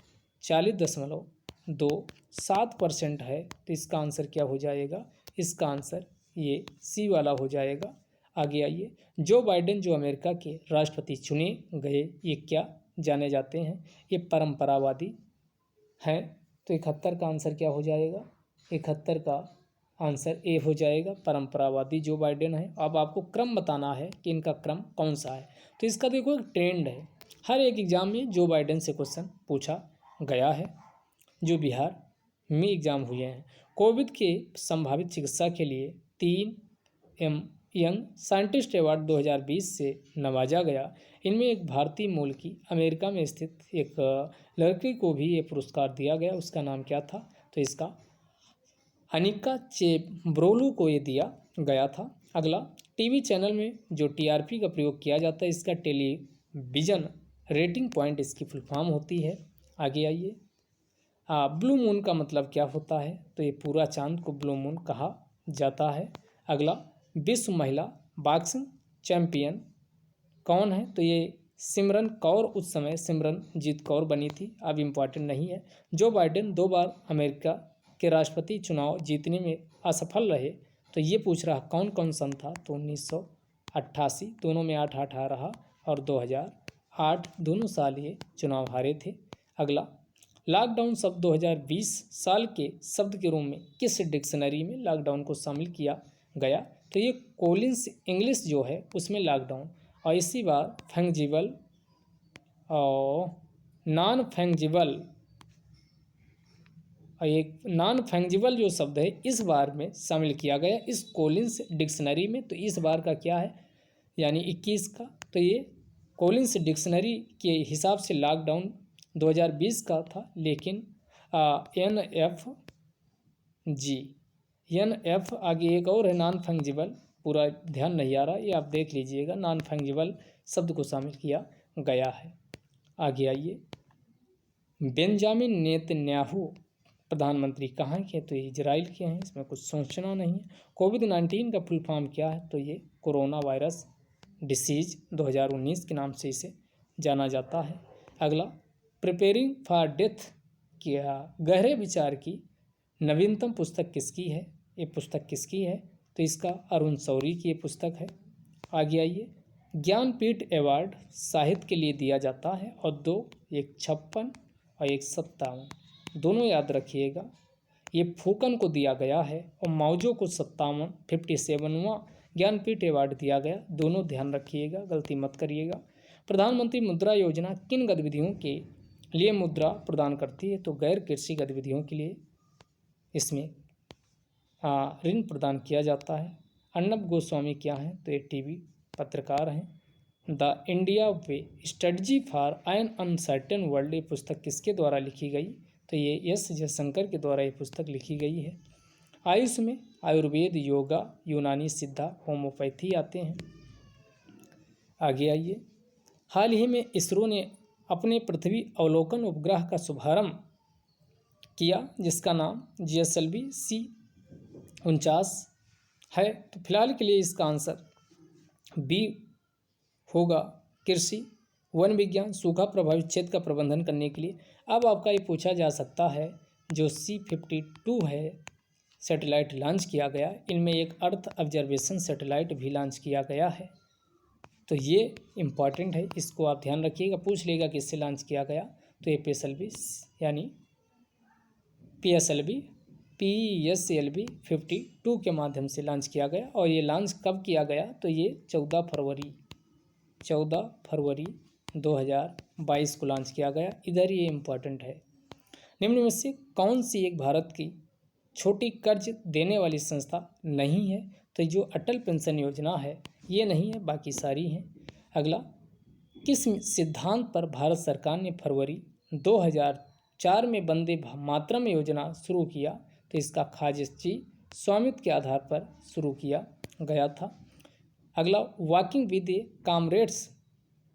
40.27% है, तो इसका आंसर क्या हो जाएगा, इसका आंसर ये सी वाला हो जाएगा। आगे आइए, जो बाइडेन जो अमेरिका के राष्ट्रपति चुने गए, ये क्या जाने जाते हैं, ये परंपरावादी हैं, तो 71 का आंसर क्या हो जाएगा, 71 का आंसर ए हो जाएगा, परंपरावादी जो बाइडेन है। अब आपको क्रम बताना है कि इनका क्रम कौन सा है, तो इसका देखो एक ट्रेंड है, हर एक एग्जाम में जो बाइडेन से क्वेश्चन पूछा गया है, जो बिहार में एग्जाम हुए हैं। कोविड के संभावित चिकित्सा के लिए 3 यंग साइंटिस्ट अवार्ड 2020 से नवाजा गया। इनमें एक भारतीय मूल की अमेरिका में स्थित एक लड़की को भी ये पुरस्कार दिया गया, उसका नाम क्या था, तो इसका अनिका चेब्रोलू को ये दिया गया था। अगला, टीवी चैनल में जो TRP का प्रयोग किया जाता है, इसका टेलीविज़न रेटिंग पॉइंट इसकी फुल फॉर्म होती है। आगे आइए, ब्लू मून का मतलब क्या होता है, तो ये पूरा चांद को ब्लू मून कहा जाता है। अगला, विश्व महिला बॉक्सिंग चैंपियन कौन है, तो ये सिमरन कौर, उस समय सिमरनजीत कौर बनी थी, अब इम्पॉर्टेंट नहीं है। जो बाइडेन 2 बार अमेरिका के राष्ट्रपति चुनाव जीतने में असफल रहे, तो ये पूछ रहा कौन कौन सन था, तो 1988, दोनों में 8-8 रहा, और 2008 दोनों साल ये चुनाव हारे थे। अगला, लॉकडाउन शब्द 2020 साल के शब्द के रूप में किस डिक्शनरी में लॉकडाउन को शामिल किया गया, तो ये कोलिंस इंग्लिश जो है उसमें लॉकडाउन, और इसी बार फंजिबल और नॉन फंजिबल, और एक नॉन फंजिबल जो शब्द है इस बार में शामिल किया गया इस कोलिंस डिक्शनरी में। तो इस बार का क्या है, यानी 21 का, तो ये कोलिंस डिक्शनरी के हिसाब से लॉकडाउन 2020 का था, लेकिन NF आगे एक और है नॉन फंजिबल, पूरा ध्यान नहीं आ रहा, ये आप देख लीजिएगा, नॉन फंजिबल शब्द को शामिल किया गया है। आगे आइए, बेंजामिन नेतन्याहू प्रधानमंत्री कहाँ के, तो ये इजराइल के हैं, इसमें कुछ सोचना नहीं है। कोविड-19 का फुल फॉर्म क्या है, तो ये कोरोना वायरस डिसीज 2019 के नाम से इसे जाना जाता है। अगला, प्रिपेयरिंग फॉर डेथ क्या गहरे विचार की नवीनतम पुस्तक किसकी है, ये पुस्तक किसकी है, तो इसका अरुण शौरी की ये पुस्तक है। आगे आइए, ज्ञानपीठ अवार्ड साहित्य के लिए दिया जाता है, और दो, एक 56 और एक 57, दोनों याद रखिएगा। ये फूकन को दिया गया है और मौजो को 57वां ज्ञानपीठ अवार्ड दिया गया, दोनों ध्यान रखिएगा, गलती मत करिएगा। प्रधानमंत्री मुद्रा योजना किन गतिविधियों के लिए मुद्रा प्रदान करती है, तो गैर कृषि गतिविधियों के लिए इसमें ऋण प्रदान किया जाता है। अर्नब गोस्वामी क्या हैं, तो ये टीवी पत्रकार हैं। The India way strategy for an uncertain world, ये पुस्तक किसके द्वारा लिखी गई, तो ये एस जयशंकर के द्वारा ये पुस्तक लिखी गई है। आयुष में आयुर्वेद, योगा, यूनानी सिद्धा, होम्योपैथी आते हैं। आगे आइए, हाल ही में इसरो ने अपने पृथ्वी अवलोकन उपग्रह का शुभारंभ किया, जिसका नाम GSLV-C49 है। तो फिलहाल के लिए इसका आंसर बी होगा, कृषि, वन विज्ञान, सूखा प्रभावित क्षेत्र का प्रबंधन करने के लिए। अब आपका ये पूछा जा सकता है, जो C-52 है सैटेलाइट लॉन्च किया गया, इनमें एक अर्थ ऑब्जर्वेशन सैटेलाइट भी लॉन्च किया गया है, तो ये इम्पॉर्टेंट है, इसको आप ध्यान रखिएगा। पूछ लेगा कि इससे लॉन्च किया गया, तो ये PSLV 52 के माध्यम से लॉन्च किया गया। और ये लॉन्च कब किया गया, तो ये 14 फरवरी 2022 को लॉन्च किया गया। इधर ये इम्पॉर्टेंट है। निम्न में से कौन सी एक भारत की छोटी कर्ज देने वाली संस्था नहीं है, तो जो अटल पेंशन योजना है ये नहीं है, बाकी सारी हैं। अगला, किस सिद्धांत पर भारत सरकार ने फरवरी 2004 में वंदे मातरम योजना शुरू किया, तो इसका खारिजी स्वामित्व के आधार पर शुरू किया गया था। अगला, वॉकिंग विद ए कॉमरेड्स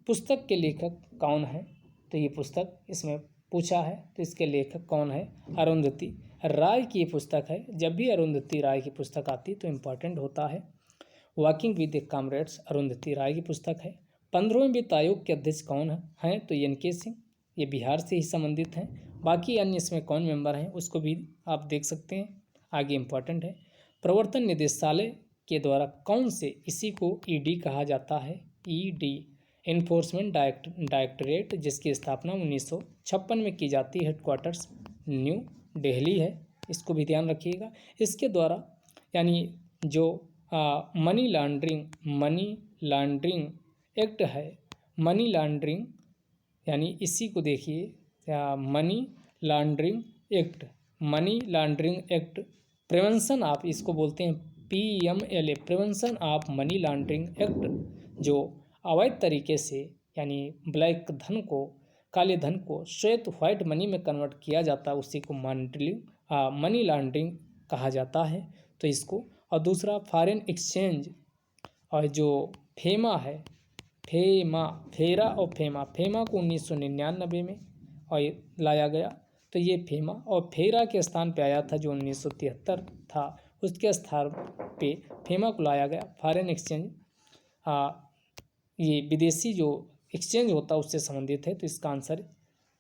पुस्तक के लेखक कौन है, तो ये पुस्तक इसमें पूछा है, तो इसके लेखक कौन है, अरुंधति राय की ये पुस्तक है। जब भी अरुंधति राय की पुस्तक आती तो इम्पॉर्टेंट होता है। Walking with a comrades Arundhati Roy की पुस्तक है। 15वें वित्त आयोग के अध्यक्ष कौन हैं, तो NK सिंह, ये बिहार से ही संबंधित हैं। बाकी अन्य इसमें कौन मेंबर हैं उसको भी आप देख सकते हैं, आगे इम्पॉर्टेंट है। प्रवर्तन निदेशालय के द्वारा कौन से इसी को ED कहा जाता है, ED इन्फोर्समेंट डायरेक्टरेट, जिसकी स्थापना 1956 में की जाती है, हेडक्वार्टर्स न्यू दिल्ली है, इसको भी ध्यान रखिएगा। इसके द्वारा यानी जो मनी लॉन्ड्रिंग एक्ट है, मनी लॉन्ड्रिंग यानी इसी को देखिए, money laundering act prevention of, इसको बोलते हैं PMLA, prevention of money laundering act, जो अवैध तरीके से यानी ब्लैक धन को, काले धन को श्वेत व्हाइट मनी में कन्वर्ट किया जाता है, उसी को मनी लॉन्ड्रिंग कहा जाता है, तो इसको। और दूसरा, फॉरेन एक्सचेंज, और जो फेमा है, फेरा और फेमा को 1999 में और लाया गया, तो ये फेमा और फेरा के स्थान पे आया था जो 1973 था, उसके स्थान पे फेमा को लाया गया। फॉरेन एक्सचेंज ये विदेशी जो एक्सचेंज होता है उससे संबंधित है, तो इसका आंसर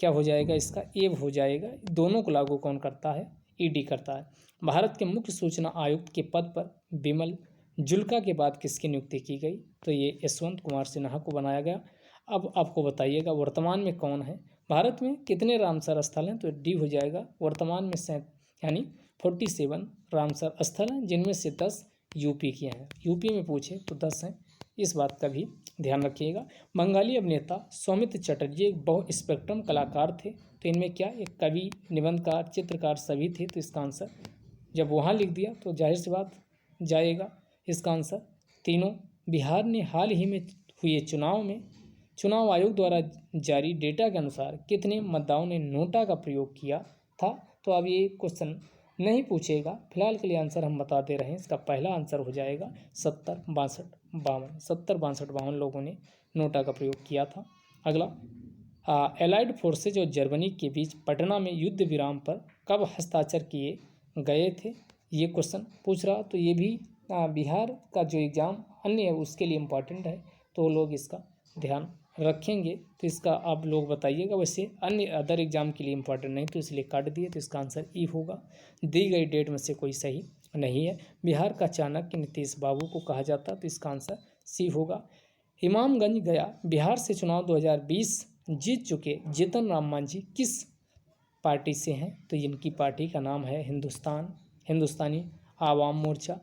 क्या हो जाएगा, इसका ए हो जाएगा। दोनों को लागू कौन करता है, ED करता है। भारत के मुख्य सूचना आयुक्त के पद पर बिमल जुल्का के बाद किसकी नियुक्ति की गई, तो ये यशवंत कुमार सिन्हा को बनाया गया। अब आपको बताइएगा वर्तमान में कौन है, भारत में कितने रामसर स्थल हैं, तो D हो जाएगा। वर्तमान में यानी 47 रामसर स्थल हैं, जिनमें से 10 यूपी के हैं। यूपी में पूछे तो 10 हैं, इस बात का भी ध्यान रखिएगा। बंगाली अभिनेता सौमित्र चटर्जी एक बहु स्पेक्ट्रम कलाकार थे, तो इनमें क्या, एक कवि, निबंधकार, चित्रकार सभी थे, तो इसका आंसर जब वहाँ लिख दिया तो जाहिर सी बात जाएगा इसका आंसर तीनों। बिहार ने हाल ही में हुए चुनाव आयोग द्वारा जारी डेटा के अनुसार कितने मतदाताओं ने नोटा का प्रयोग किया था। तो अब ये क्वेश्चन नहीं पूछेगा, फिलहाल के लिए आंसर हम बता दे रहे हैं। इसका पहला आंसर हो जाएगा 70, 62, 52। 70, 62, 52 लोगों ने नोटा का प्रयोग किया था। अगला, एलाइड फोर्सेज और जर्मनी के बीच पटना में युद्ध विराम पर कब हस्ताक्षर किए गए थे, ये क्वेश्चन पूछ रहा। तो ये भी बिहार का जो एग्ज़ाम अन्य है उसके लिए इम्पॉर्टेंट है, तो लोग इसका ध्यान रखेंगे। तो इसका आप लोग बताइएगा। वैसे अन्य अदर एग्जाम के लिए इम्पॉर्टेंट नहीं, तो इसलिए काट दिए। तो इसका आंसर ई होगा। दी गई डेट में से कोई सही नहीं है। बिहार का चाणक्य नीतीश बाबू को कहा जाता, तो इसका आंसर सी होगा। इमामगंज गया बिहार से चुनाव 2020 जीत चुके जीतन राम मांझी किस पार्टी से हैं, तो इनकी पार्टी का नाम है हिंदुस्तानी आवाम मोर्चा।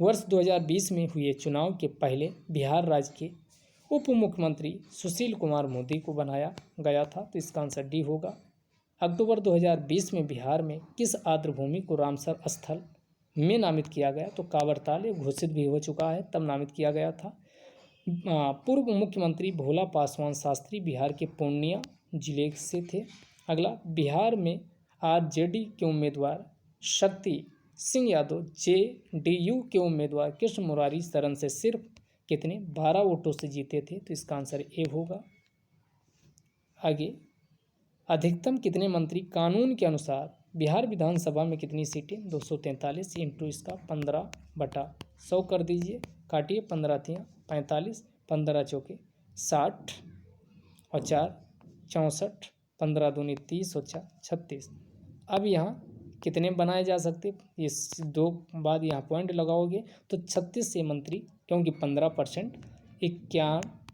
वर्ष 2020 में हुए चुनाव के पहले बिहार राज्य के उप मुख्यमंत्री सुशील कुमार मोदी को बनाया गया था, तो इसका आंसर डी होगा। अक्टूबर 2020 में बिहार में किस आर्द्रभूमि को रामसर स्थल में नामित किया गया, तो कांवरताल ये घोषित भी हो चुका है, तब नामित किया गया था। पूर्व मुख्यमंत्री भोला पासवान शास्त्री बिहार के पूर्णिया जिले से थे। अगला, बिहार में आरजेडी के उम्मीदवार शक्ति सिंह यादव जेडीयू के उम्मीदवार कृष्ण मुरारी शरण से सिर्फ कितने 12 वोटों से जीते थे, तो इसका आंसर ए होगा। आगे, अधिकतम कितने मंत्री कानून के अनुसार बिहार विधानसभा में कितनी सीटें 243 इंटू इसका 15/100 कर दीजिए, काटिए 15 × 45, 15 चौके 60 और 4 64, 15 दूनी 30 और 4 36। अब यहाँ कितने बनाए जा सकते, इस दो बाद यहाँ पॉइंट लगाओगे तो 36 से मंत्री, क्योंकि 15%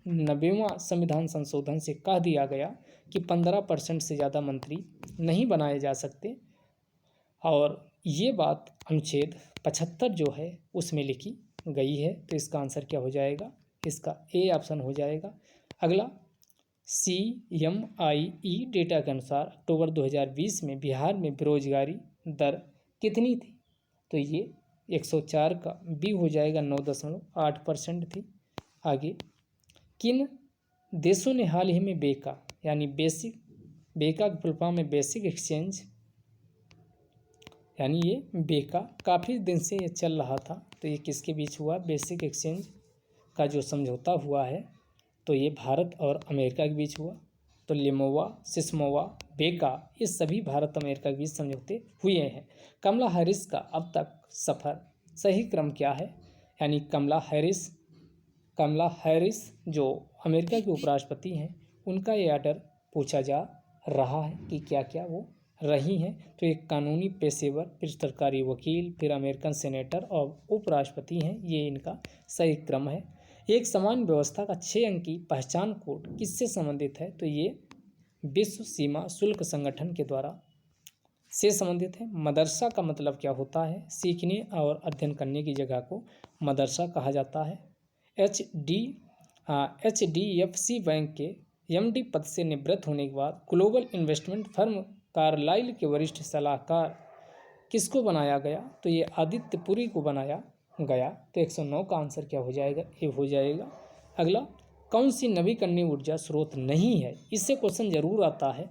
91वां संविधान संशोधन से कह दिया गया कि 15% से ज़्यादा मंत्री नहीं बनाए जा सकते, और ये बात अनुच्छेद 75 जो है उसमें लिखी गई है। तो इसका आंसर क्या हो जाएगा, इसका ए ऑप्शन हो जाएगा। अगला, CMIE डेटा के अनुसार अक्टूबर 2020 में बिहार में बेरोजगारी दर कितनी थी, तो ये 104 का बी हो जाएगा, 9.8% थी। आगे, किन देशों ने हाल ही में बेका यानी बेका के फुल फॉर्म में बेसिक एक्सचेंज, यानी ये बेका काफ़ी दिन से ये चल रहा था, तो ये किसके बीच हुआ, बेसिक एक्सचेंज का जो समझौता हुआ है तो ये भारत और अमेरिका के बीच हुआ। तो लिमोवा, सिस्मोवा, बेका ये सभी भारत अमेरिका के बीच समझौते हुए हैं। कमला हैरिस का अब तक सफ़र सही क्रम क्या है, यानी कमला हैरिस जो अमेरिका के उपराष्ट्रपति हैं उनका ये ऑर्डर पूछा जा रहा है कि क्या क्या वो रही हैं। तो एक कानूनी पेशेवर, फिर सरकारी वकील, फिर अमेरिकन सेनेटर और उपराष्ट्रपति हैं, ये इनका सही क्रम है। एक समान व्यवस्था का 6 अंकी पहचान कोड किससे संबंधित है, तो ये विश्व सीमा शुल्क संगठन के द्वारा से संबंधित है। मदरसा का मतलब क्या होता है, सीखने और अध्ययन करने की जगह को मदरसा कहा जाता है। HDFC बैंक के MD पद से निवृत्त होने के बाद ग्लोबल इन्वेस्टमेंट फर्म कार्लाइल के वरिष्ठ सलाहकार किसको बनाया गया, तो ये आदित्य पुरी को बनाया गया। तो 109 का आंसर क्या हो जाएगा, ये हो जाएगा। अगला, कौन सी नवीकरणीय ऊर्जा स्रोत नहीं है, इससे क्वेश्चन जरूर आता है,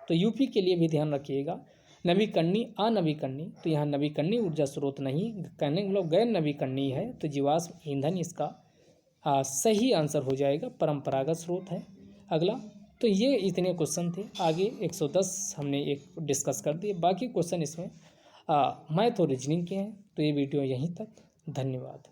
तो यूपी के लिए भी ध्यान रखिएगा। नवीकरणीय, अनवीकरणीय, तो यहाँ नवीकरणीय ऊर्जा स्रोत नहीं, कहने के मतलब गैर नवीकरणीय है, तो जीवाश्म ईंधन इसका सही आंसर हो जाएगा, परंपरागत स्रोत है। अगला, तो ये इतने क्वेश्चन थे। आगे 110 हमने एक डिस्कस कर दिए, बाकी क्वेश्चन इसमें मैथ और रीजनिंग के हैं। तो ये वीडियो यहीं तक, धन्यवाद।